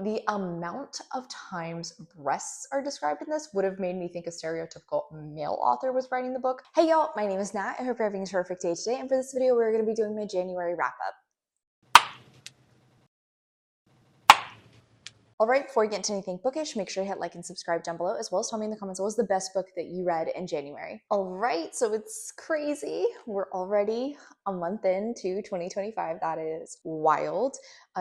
the amount of times breasts are described in this would have made me think a stereotypical male author was writing the book. Hey y'all, my name is Nat. I hope you're having a terrific day today, and for this video we're going to be doing my January wrap-up. Alright, before we get into anything bookish, make sure you hit like and subscribe down below, as well as tell me in the comments what was the best book that you read in January. Alright, so it's crazy. We're already a month into 2025. That is wild.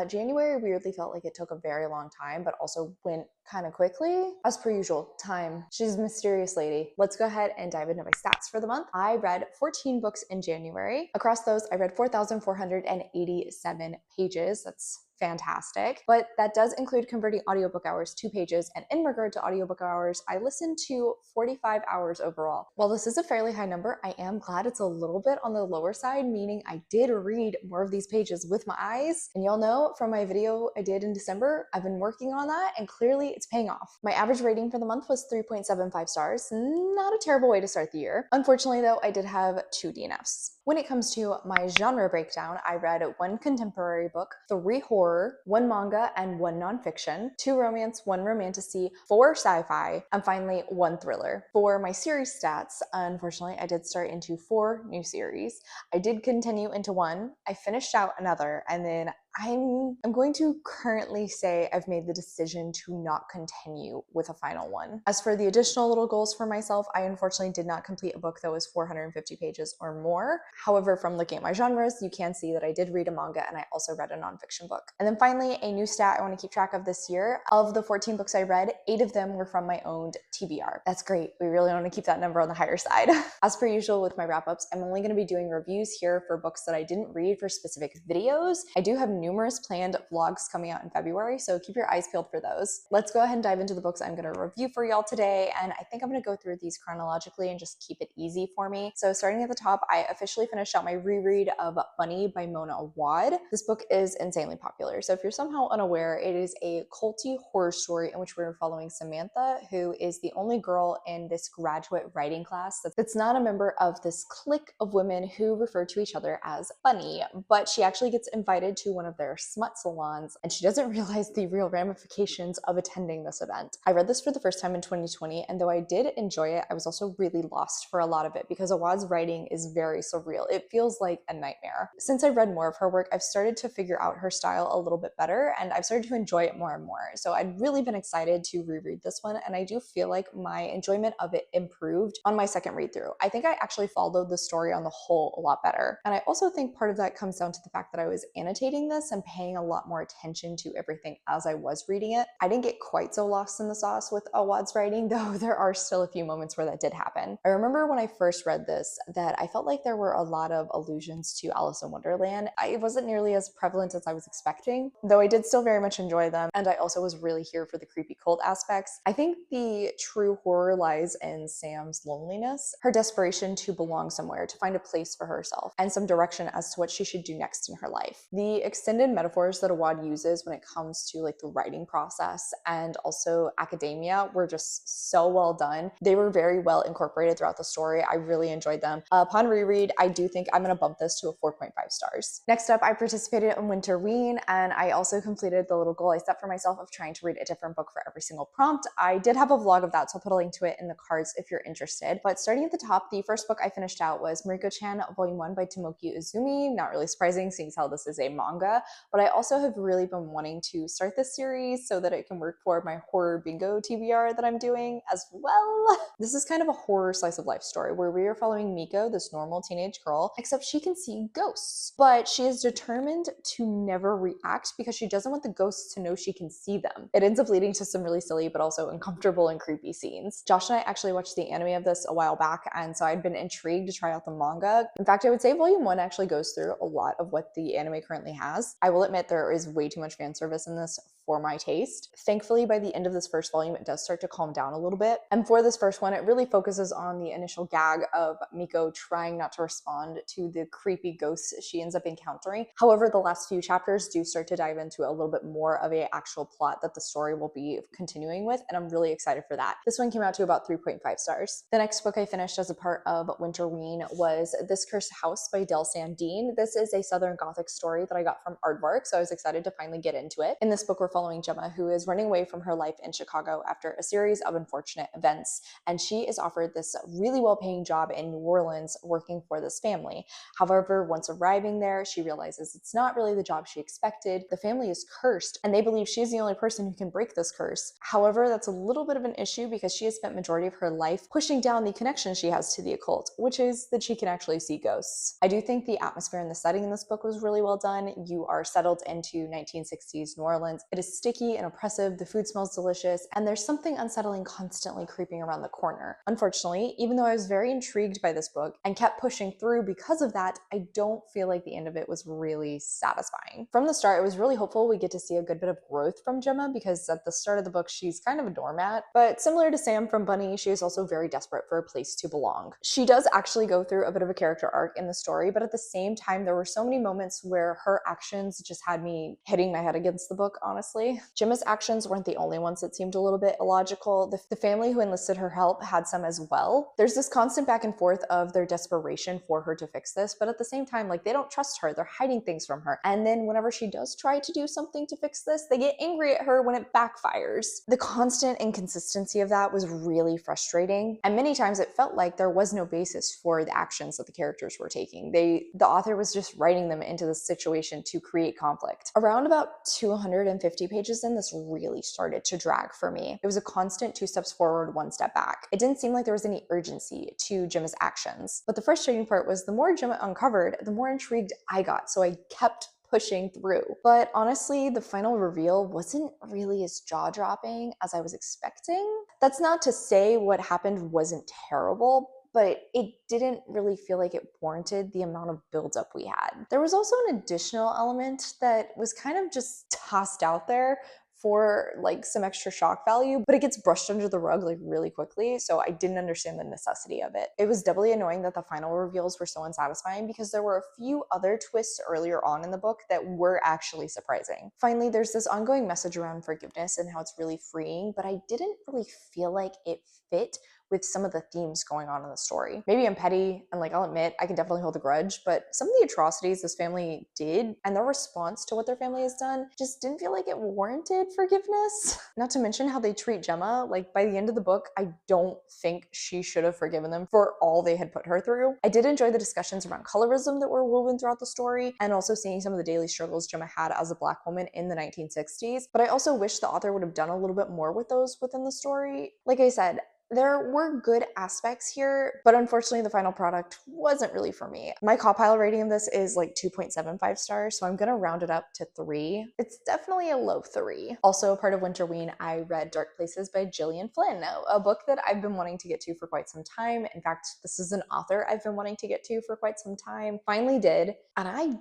January weirdly felt like it took a very long time, but also went kind of quickly. As per usual, time. She's a mysterious lady. Let's go ahead and dive into my stats for the month. I read 14 books in January. Across those, I read 4,487 pages. That's fantastic, but that does include converting audiobook hours to pages, and in regard to audiobook hours, I listened to 45 hours overall. While this is a fairly high number, I am glad it's a little bit on the lower side, meaning I did read more of these pages with my eyes, and y'all know from my video I did in December, I've been working on that, and clearly it's paying off. My average rating for the month was 3.75 stars, not a terrible way to start the year. Unfortunately though, I did have 2 DNFs. When it comes to my genre breakdown, I read 1 contemporary book, 3 horror, 1 manga, and 1 nonfiction, 2 romance, 1 romantasy, 4 sci-fi, and finally 1 thriller. For my series stats, unfortunately, I did start into 4 new series. I did continue into 1, I finished out another, and then I'm going to currently say I've made the decision to not continue with a final one. As for the additional little goals for myself, I unfortunately did not complete a book that was 450 pages or more. However, from looking at my genres, you can see that I did read a manga and I also read a nonfiction book. And then finally, a new stat I want to keep track of this year. Of the 14 books I read, 8 of them were from my owned TBR. That's great. We really want to keep that number on the higher side. As per usual with my wrap-ups, I'm only going to be doing reviews here for books that I didn't read for specific videos. I do have numerous planned vlogs coming out in February, so keep your eyes peeled for those. Let's go ahead and dive into the books I'm going to review for y'all today, and I think I'm going to go through these chronologically and just keep it easy for me. So starting at the top, I officially finished out my reread of Bunny by Mona Awad. This book is insanely popular, so if you're somehow unaware, it is a culty horror story in which we're following Samantha, who is the only girl in this graduate writing class that's not a member of this clique of women who refer to each other as Bunny, but she actually gets invited to one of their smut salons, and she doesn't realize the real ramifications of attending this event. I read this for the first time in 2020, and though I did enjoy it, I was also really lost for a lot of it because Awad's writing is very surreal. It feels like a nightmare. Since I read more of her work, I've started to figure out her style a little bit better, and I've started to enjoy it more and more. So I'd really been excited to reread this one, and I do feel like my enjoyment of it improved on my second read through. I think I actually followed the story on the whole a lot better. And I also think part of that comes down to the fact that I was annotating this and paying a lot more attention to everything as I was reading it. I didn't get quite so lost in the sauce with Awad's writing, though there are still a few moments where that did happen. I remember when I first read this that I felt like there were a lot of allusions to Alice in Wonderland. It wasn't nearly as prevalent as I was expecting, though I did still very much enjoy them, and I also was really here for the creepy cult aspects. I think the true horror lies in Sam's loneliness, her desperation to belong somewhere, to find a place for herself, and some direction as to what she should do next in her life. The extended metaphors that Awad uses when it comes to like the writing process and also academia were just so well done. They were very well incorporated throughout the story. I really enjoyed them. Upon reread, I do think I'm going to bump this to a 4.5 stars. Next up, I participated in Winterween, and I also completed the little goal I set for myself of trying to read a different book for every single prompt. I did have a vlog of that, so I'll put a link to it in the cards if you're interested. But starting at the top, the first book I finished out was mieruko-chan Volume 1 by tomoki izumi. Not really surprising, seeing as how this is a manga, but I also have really been wanting to start this series so that it can work for my horror bingo TBR that I'm doing as well. This is kind of a horror slice of life story where we are following Miko, this normal teenage girl, except she can see ghosts, but she is determined to never react because she doesn't want the ghosts to know she can see them. It ends up leading to some really silly but also uncomfortable and creepy scenes. Josh and I actually watched the anime of this a while back, and so I'd been intrigued to try out the manga. In fact, I would say Volume 1 actually goes through a lot of what the anime currently has. I will admit there is way too much fan service in this for my taste. Thankfully, by the end of this first volume, it does start to calm down a little bit. And for this first one, it really focuses on the initial gag of Miko trying not to respond to the creepy ghosts she ends up encountering. However, the last few chapters do start to dive into a little bit more of an actual plot that the story will be continuing with, and I'm really excited for that. This one came out to about 3.5 stars. The next book I finished as a part of Winterween was This Cursed House by sandeen. This is a Southern Gothic story that I got from aardvark, so I was excited to finally get into it. In this book, we're following Gemma, who is running away from her life in Chicago after a series of unfortunate events, and she is offered this really well-paying job in New Orleans working for this family. However, once arriving there, she realizes it's not really the job she expected. The family is cursed, and they believe she's the only person who can break this curse. However, that's a little bit of an issue because she has spent majority of her life pushing down the connection she has to the occult, which is that she can actually see ghosts. I do think the atmosphere and the setting in this book was really well done. You are settled into 1960s New Orleans. It is sticky and oppressive, the food smells delicious, and there's something unsettling constantly creeping around the corner. Unfortunately, even though I was very intrigued by this book and kept pushing through because of that, I don't feel like the end of it was really satisfying. From the start, I was really hopeful we get to see a good bit of growth from Gemma because at the start of the book, she's kind of a doormat, but similar to Sam from Bunny, she is also very desperate for a place to belong. She does actually go through a bit of a character arc in the story, but at the same time, there were so many moments where her actions just had me hitting my head against the book, honestly. Gemma's actions weren't the only ones that seemed a little bit illogical. The family who enlisted her help had some as well. There's this constant back and forth of their desperation for her to fix this, but at the same time, like, they don't trust her. They're hiding things from her. And then whenever she does try to do something to fix this, they get angry at her when it backfires. The constant inconsistency of that was really frustrating. And many times it felt like there was no basis for the actions that the characters were taking. The author was just writing them into the situation to create conflict. Around about 250 pages in, this really started to drag for me. It was a constant 2 steps forward, 1 step back. It didn't seem like there was any urgency to Gemma's actions. But the frustrating part was the more Gemma uncovered, the more intrigued I got, so I kept pushing through. But honestly, the final reveal wasn't really as jaw-dropping as I was expecting. That's not to say what happened wasn't terrible, but it didn't really feel like it warranted the amount of buildup we had. There was also an additional element that was kind of just tossed out there for like some extra shock value, but it gets brushed under the rug like really quickly, so I didn't understand the necessity of it. It was doubly annoying that the final reveals were so unsatisfying because there were a few other twists earlier on in the book that were actually surprising. Finally, there's this ongoing message around forgiveness and how it's really freeing, but I didn't really feel like it fit with some of the themes going on in the story. Maybe I'm petty, and like, I'll admit, I can definitely hold a grudge, but some of the atrocities this family did and their response to what their family has done just didn't feel like it warranted forgiveness. Not to mention how they treat Gemma. Like, by the end of the book, I don't think she should have forgiven them for all they had put her through. I did enjoy the discussions around colorism that were woven throughout the story, and also seeing some of the daily struggles Gemma had as a Black woman in the 1960s, but I also wish the author would have done a little bit more with those within the story. Like I said, there were good aspects here, but unfortunately the final product wasn't really for me. My Cawpile rating of this is like 2.75 stars, so I'm gonna round it up to 3. It's definitely a low 3. Also, part of Winterween, I read Dark Places by Gillian Flynn, a book that I've been wanting to get to for quite some time. In fact, this is an author I've been wanting to get to for quite some time. Finally did, and I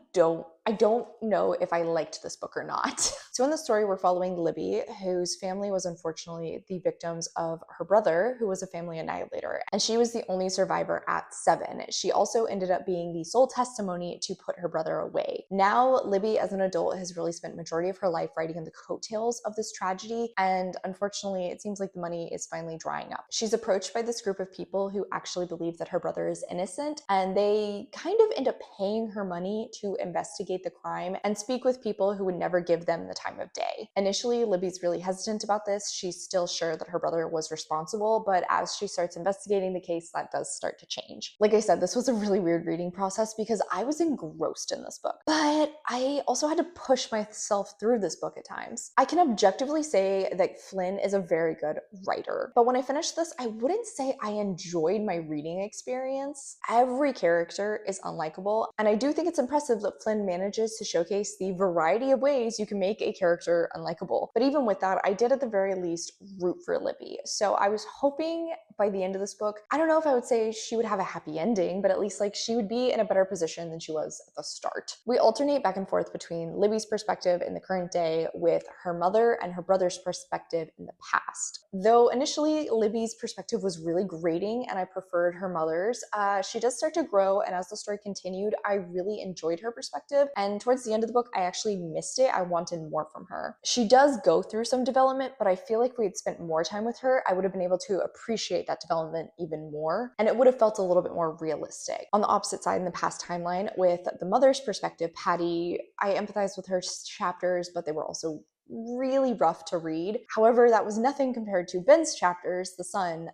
don't know if I liked this book or not. So in the story, we're following Libby, whose family was unfortunately the victims of her brother, who was a family annihilator, and she was the only survivor at 7. She also ended up being the sole testimony to put her brother away. Now, Libby, as an adult, has really spent majority of her life riding in the coattails of this tragedy, and unfortunately, it seems like the money is finally drying up. She's approached by this group of people who actually believe that her brother is innocent, and they kind of end up paying her money to investigate the crime and speak with people who would never give them the time of day. Initially, Libby's really hesitant about this. She's still sure that her brother was responsible, but as she starts investigating the case, that does start to change. Like I said, this was a really weird reading process because I was engrossed in this book, but I also had to push myself through this book at times. I can objectively say that Flynn is a very good writer, but when I finished this, I wouldn't say I enjoyed my reading experience. Every character is unlikable, and I do think it's impressive that Flynn manages to showcase the variety of ways you can make a character unlikable. But even with that, I did at the very least root for Libby. So I was hoping by the end of this book, I don't know if I would say she would have a happy ending, but at least like she would be in a better position than she was at the start. We alternate back and forth between Libby's perspective in the current day with her mother and her brother's perspective in the past. Though initially Libby's perspective was really grating and I preferred her mother's, she does start to grow, and as the story continued, I really enjoyed her perspective, and towards the end of the book, I actually missed it. I wanted more from her. She does go through some development, but I feel like if we had spent more time with her, I would have been able to appreciate appreciate that development even more, and it would have felt a little bit more realistic. On the opposite side, in the past timeline, with the mother's perspective, Patty, I empathized with her chapters, but they were also really rough to read. However, that was nothing compared to Ben's chapters, the son.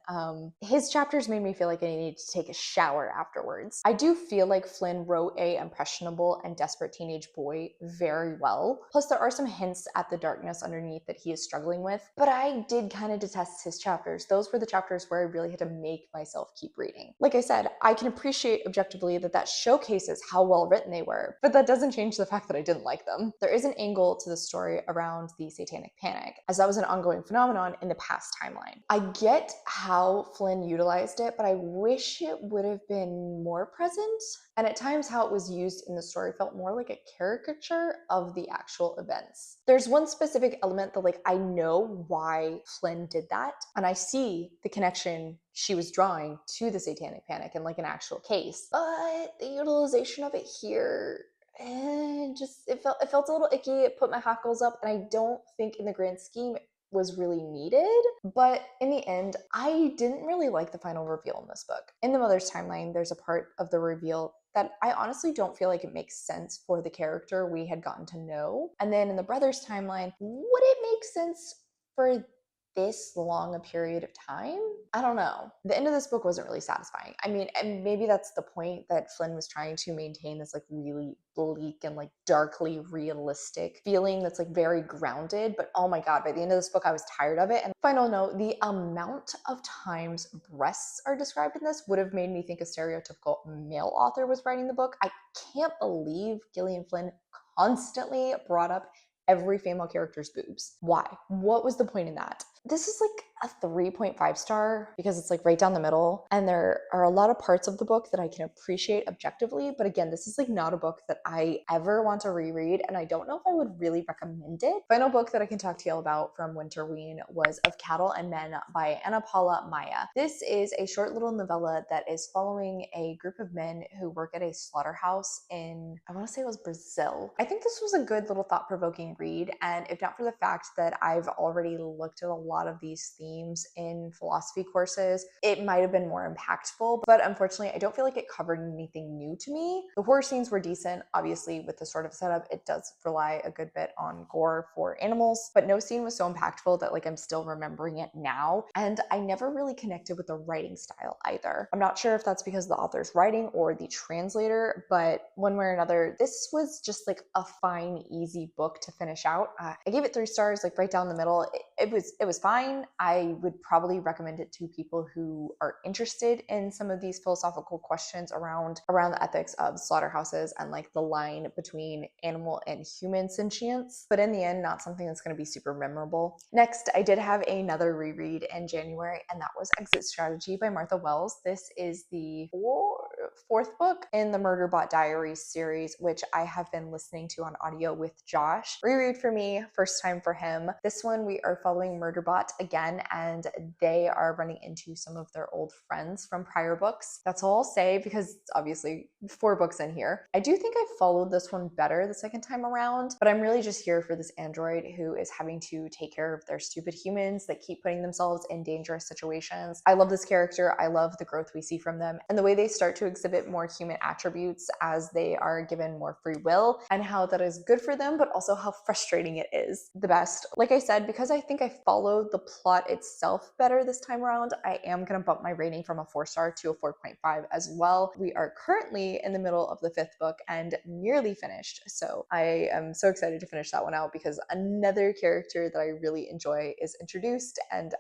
His chapters made me feel like I needed to take a shower afterwards. I do feel like Flynn wrote a impressionable and desperate teenage boy very well. Plus, there are some hints at the darkness underneath that he is struggling with, but I did kind of detest his chapters. Those were the chapters where I really had to make myself keep reading. Like I said, I can appreciate objectively that showcases how well written they were, but that doesn't change the fact that I didn't like them. There is an angle to the story around the satanic panic, as that was an ongoing phenomenon in the past timeline. I get how Flynn utilized it, but I wish it would have been more present. And at times how it was used in the story felt more like a caricature of the actual events. There's one specific element that I know why Flynn did that, and I see the connection she was drawing to the satanic panic in an actual case. But the utilization of it here, it felt a little icky. It put my hackles up, and I don't think in the grand scheme was really needed. But in the end, I didn't really like the final reveal in this book. In the mother's timeline, there's a part of the reveal that I honestly don't feel like it makes sense for the character we had gotten to know. And then in the brother's timeline, would it make sense for this long a period of time? I don't know. The end of this book wasn't really satisfying. I mean, and maybe that's the point, that Flynn was trying to maintain this really bleak and darkly realistic feeling that's very grounded. But oh my God, by the end of this book, I was tired of it. And final note, the amount of times breasts are described in this would have made me think a stereotypical male author was writing the book. I can't believe Gillian Flynn constantly brought up every female character's boobs. Why? What was the point in that? This is a 3.5 star because it's right down the middle, and there are a lot of parts of the book that I can appreciate objectively, but again, this is not a book that I ever want to reread, and I don't know if I would really recommend it. Final book that I can talk to you about from Winterween was Of Cattle and Men by Paula Maia. This is a short little novella that is following a group of men who work at a slaughterhouse in, I want to say it was Brazil. I think this was a good little thought-provoking read, and if not for the fact that I've already looked at a lot of these themes in philosophy courses, it might have been more impactful, but unfortunately I don't feel like it covered anything new to me. The horror scenes were decent. Obviously, with this sort of setup, it does rely a good bit on gore for animals, but no scene was so impactful that I'm still remembering it now, and I never really connected with the writing style either. I'm not sure if that's because of the author's writing or the translator, but one way or another, this was just a fine, easy book to finish out. I gave it 3 stars, right down the middle. It was fine. I would probably recommend it to people who are interested in some of these philosophical questions around the ethics of slaughterhouses and the line between animal and human sentience. But in the end, not something that's going to be super memorable. Next, I did have another reread in January, and that was Exit Strategy by Martha Wells. This is the fourth book in the Murderbot Diaries series, which I have been listening to on audio with Josh. Reread for me, first time for him. This one we are following Murderbot again, and they are running into some of their old friends from prior books. That's all I'll say, because it's obviously 4 books in here. I do think I followed this one better the second time around, but I'm really just here for this android who is having to take care of their stupid humans that keep putting themselves in dangerous situations. I love this character. I love the growth we see from them and the way they start to exhibit more human attributes as they are given more free will, and how that is good for them, but also how frustrating it is. The best. Like I said, because I think I followed the plot itself better this time around, I am going to bump my rating from a 4-star to a 4.5 as well. We are currently in the middle of the 5th book and nearly finished, so I am so excited to finish that one out because another character that I really enjoy is introduced, and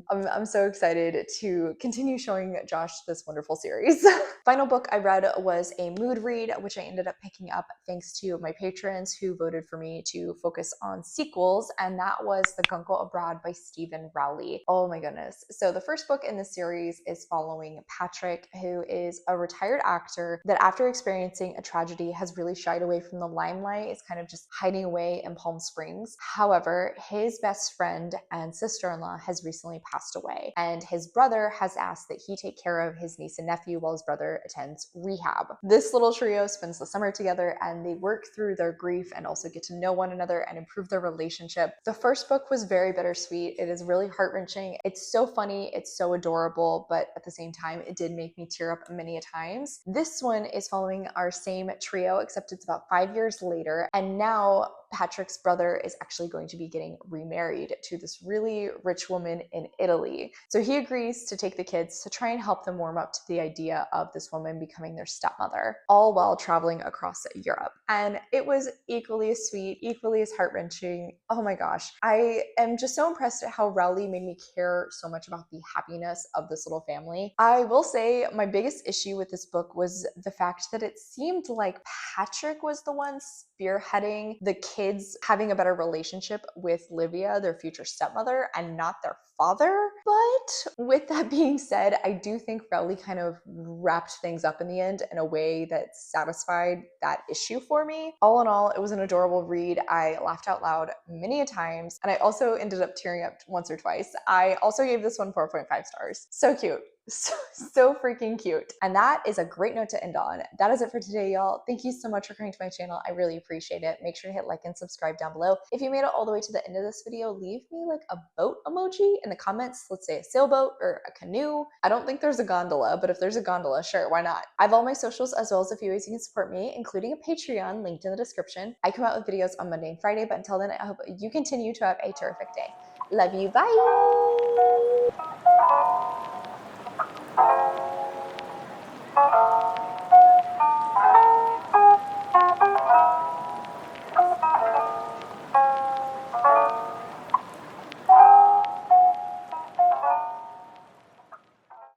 I'm so excited to continue showing Josh this wonderful series. Final book I read was a mood read, which I ended up picking up thanks to my patrons who voted for me to focus on sequels, and that was The Guncle Abroad by Stephen Rowley. Oh my goodness. So the first book in the series is following Patrick, who is a retired actor that after experiencing a tragedy has really shied away from the limelight, is kind of just hiding away in Palm Springs. However, his best friend and sister-in-law has recently recently passed away, and his brother has asked that he take care of his niece and nephew while his brother attends rehab. This little trio spends the summer together and they work through their grief and also get to know one another and improve their relationship. The first book was very bittersweet. It is really heart-wrenching. It's so funny, it's so adorable, but at the same time, it did make me tear up many a times. This one is following our same trio, except it's about 5 years later, and now Patrick's brother is actually going to be getting remarried to this really rich woman in Italy. So he agrees to take the kids to try and help them warm up to the idea of this woman becoming their stepmother, all while traveling across Europe. And it was equally as sweet, equally as heart-wrenching. Oh my gosh. I am just so impressed at how Rowley made me care so much about the happiness of this little family. I will say my biggest issue with this book was the fact that it seemed like Patrick was the one spearheading the kids having a better relationship with Livia, their future stepmother, and not their father. But with that being said, I do think Rowley kind of wrapped things up in the end in a way that satisfied that issue for me. All in all, it was an adorable read. I laughed out loud many a times, and I also ended up tearing up once or twice. I also gave this one 4.5 stars. So cute. So freaking cute. And that is a great note to end on. That is it for today, y'all. Thank you so much for coming to my channel. I really appreciate it. Make sure to hit like and subscribe down below. If you made it all the way to the end of this video, leave me like a boat emoji in the comments. Let's say a sailboat or a canoe. I don't think there's a gondola, but if there's a gondola, sure, why not? I have all my socials as well as a few ways you can support me, including a Patreon linked in the description. I come out with videos on Monday and Friday, but until then, I hope you continue to have a terrific day. Love you. Bye.